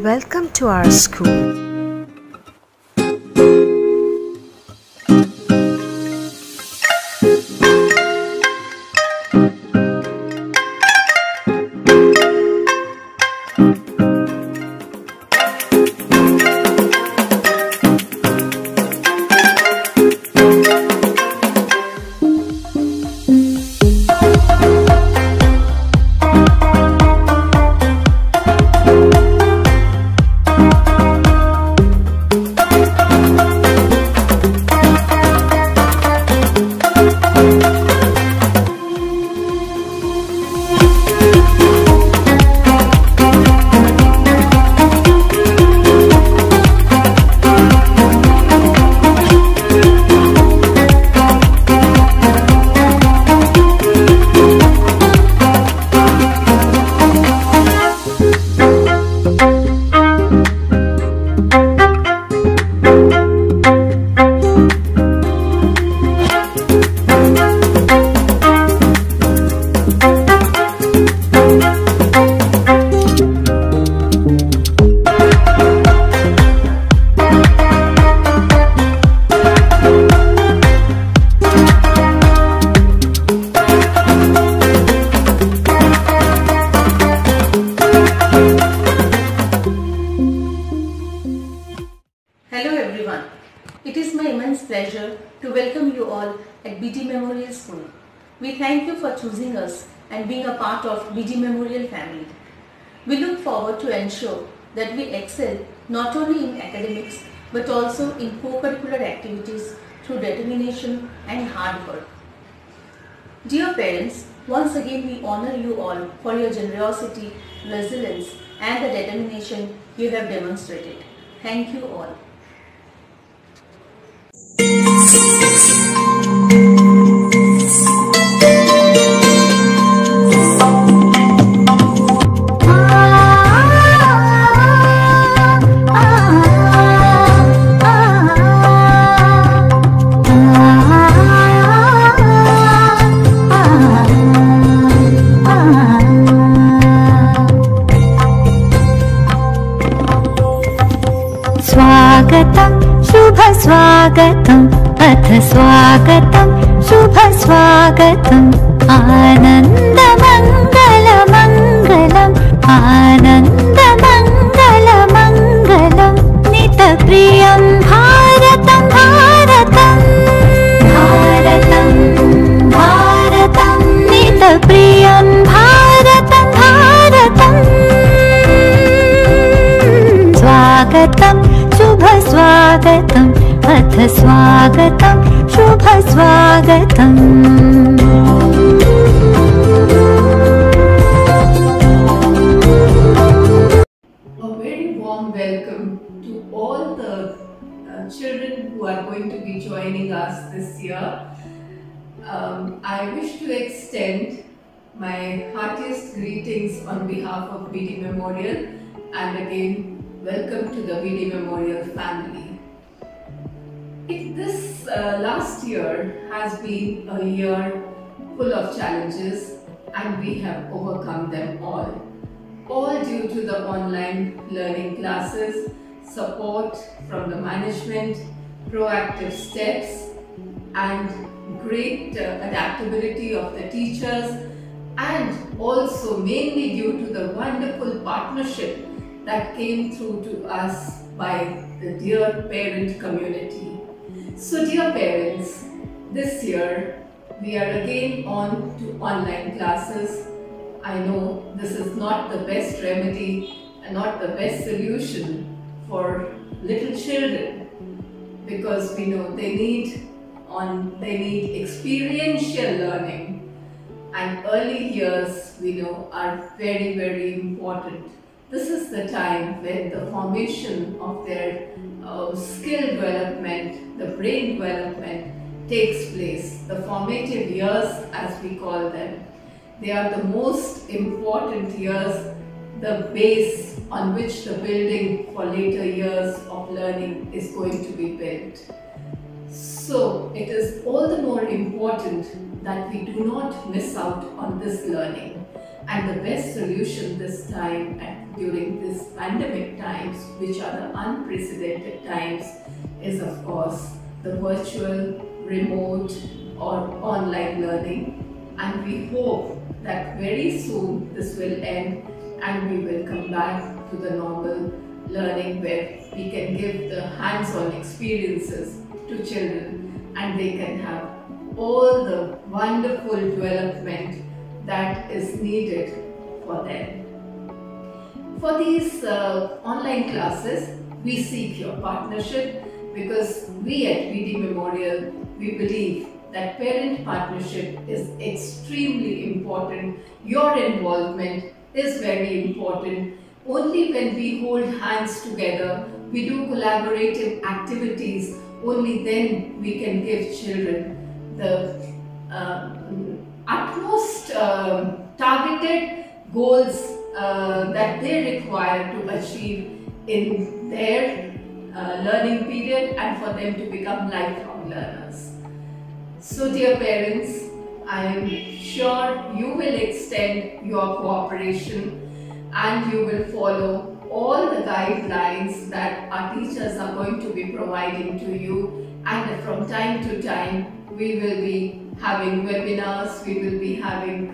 Welcome to our school. Hello everyone. It is my immense pleasure to welcome you all at BD Memorial School. We thank you for choosing us and being a part of BD Memorial family. We look forward to ensure that we excel not only in academics but also in co-curricular activities through determination and hard work. Dear parents, once again we honor you all for your generosity, resilience and the determination you have demonstrated. Thank you all. स्वागतं शुभ स्वागतं अथ स्वागतं शुभ स्वागतं आनन्दमङ्गलमङ्गलम् आनन्दमङ्गलमङ्गलं नितप्रियं भारतं भारतं भारतं भारतं नितप्रियं भारतं भारतं स्वागतं शुभ स्वागतम् अथ स्वागतं शुभ स्वागतम् A very warm welcome to all the children who are going to be joining us this year. I wish to extend my heartiest greetings on behalf of BD Memorial and again welcome to the BD Memorial family. This last year has been a year full of challenges and we have overcome them all due to the online learning classes, support from the management, proactive steps and great adaptability of the teachers and also mainly due to the wonderful partnership that came through to us by the dear parent community. So dear parents, this year we are again on to online classes. I know this is not the best remedy and not the best solution for little children because we know they need experiential learning and early years we know are very, very important. This is the time when the formation of their skill development, the brain development takes place. The formative years as we call them. They are the most important years, the base on which the building for later years of learning is going to be built. So it is all the more important that we do not miss out on this learning. And the best solution this time and during this pandemic times, which are the unprecedented times, is of course the virtual, remote or online learning. And we hope that very soon this will end and we will come back to the normal learning where we can give the hands-on experiences to children and they can have all the wonderful development that is needed for them. For these online classes, we seek your partnership because we at BD Memorial, we believe that parent partnership is extremely important. Your involvement is very important. Only when we hold hands together, we do collaborative activities, only then we can give children the utmost targeted goals that they require to achieve in their learning period and for them to become lifelong learners. So dear parents, I am sure you will extend your cooperation and you will follow all the guidelines that our teachers are going to be providing to you, and from time to time we will be having webinars, we will be having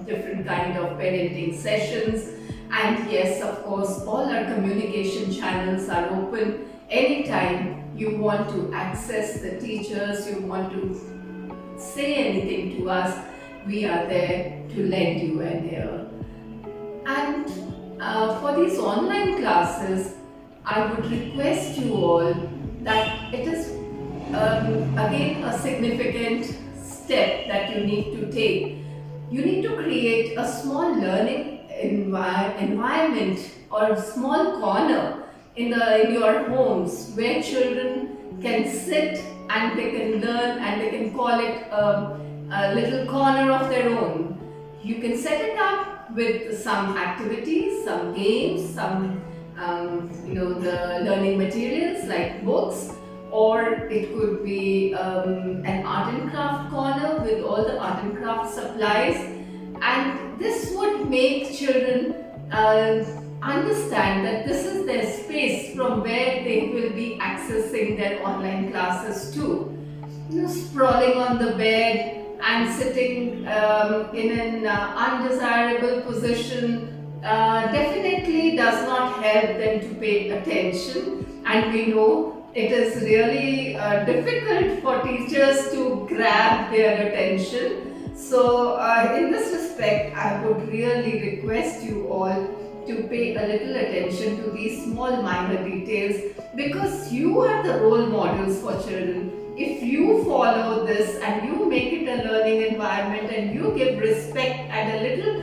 different kind of parenting sessions, and yes, of course, all our communication channels are open. Anytime you want to access the teachers, you want to say anything to us, we are there to lend you an ear. And for these online classes, I would request you all that it is again a significant step that you need to take. You need to create a small learning environment or a small corner in your homes where children can sit and they can learn, and they can call it a little corner of their own. You can set it up with some activities, some games, some the learning materials like books, or it could be an art and craft corner with all the art and craft supplies, and this would make children understand that this is their space from where they will be accessing their online classes too. Sprawling on the bed and sitting in an undesirable position definitely does not help them to pay attention, and we know it is really difficult for teachers to grab their attention. So in this respect, I would really request you all to pay a little attention to these small minor details, because you are the role models for children. If you follow this and you make it a learning environment and you give respect and a little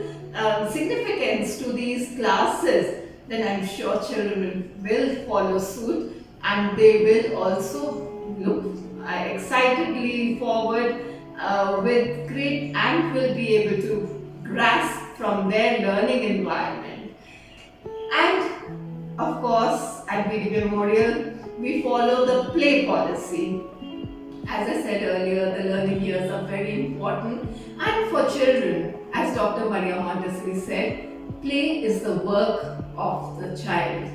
significance to these classes, then I'm sure children will follow suit, and they will also look excitedly forward with great, and will be able to grasp from their learning environment. And of course, at BD Memorial, we follow the play policy. As I said earlier, the learning years are very important, and for children, as Dr. Maria Montessori said, play is the work of the child.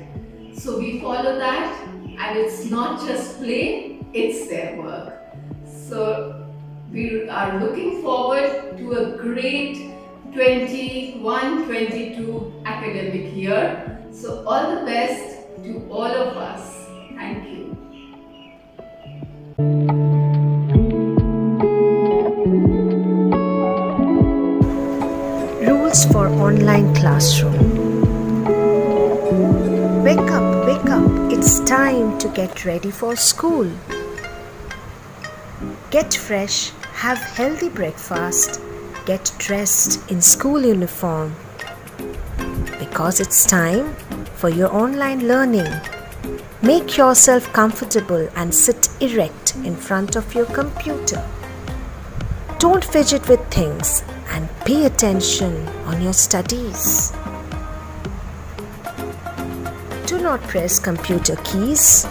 So we follow that, and it's not just play, it's their work. So we are looking forward to a great 21-22 academic year. So all the best to all of us. Thank you. Rules for online classroom. Wake up, wake up. It's time to get ready for school. Get fresh, have healthy breakfast, get dressed in school uniform. Because it's time for your online learning. Make yourself comfortable and sit erect in front of your computer. Don't fidget with things and pay attention on your studies. Do not press computer keys.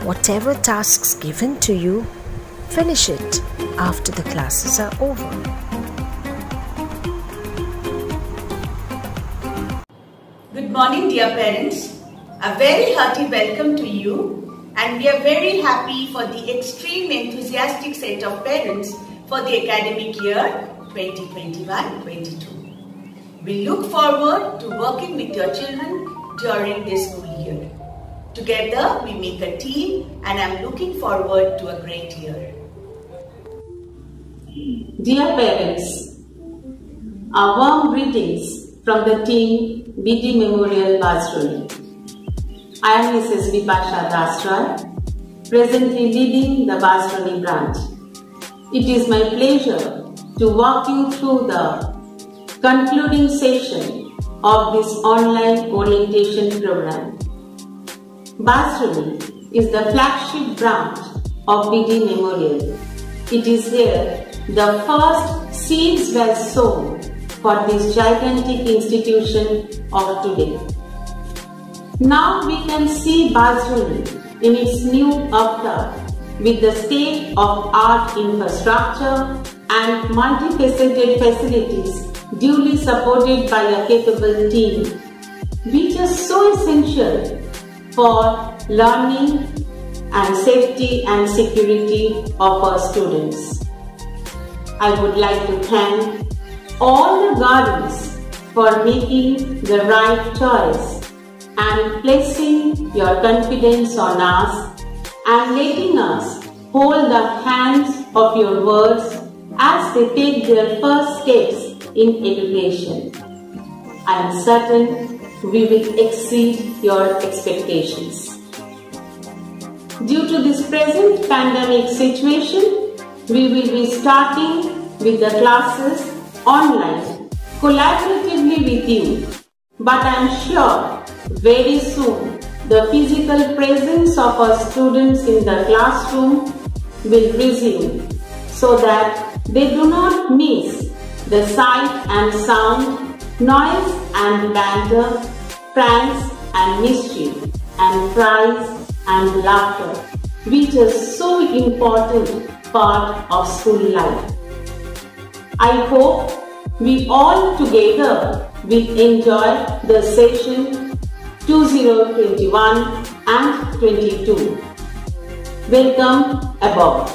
Whatever tasks given to you, finish it after the classes are over. Good morning, dear parents. A very hearty welcome to you, and we are very happy for the extreme enthusiastic set of parents for the academic year 2021-22. We look forward to working with your children during this school year. Together we make a team, and I am looking forward to a great year. Dear parents, our warm greetings from the team BD Memorial Basroni. I am Mrs. Bipasha Dasrai, presently leading the Basroni branch. It is my pleasure to walk you through the concluding session of this online orientation program. Basroni is the flagship branch of BD Memorial. It is here the first seeds were sown for this gigantic institution of today. Now we can see Basroni in its new avatar with the state-of-art infrastructure and multifaceted facilities duly supported by a capable team, which is so essential for learning and safety and security of our students. I would like to thank all the guardians for making the right choice and placing your confidence on us and letting us hold the hands of your words as they take their first steps in education. I am certain we will exceed your expectations. Due to this present pandemic situation, we will be starting with the classes online collaboratively with you, but I am sure very soon the physical presence of our students in the classroom will resume so that they do not miss the sight and sound, noise and banter, pranks and mischief, and cries and laughter, which is so important part of school life. I hope we all together will enjoy the session 2021 and 22. Welcome aboard.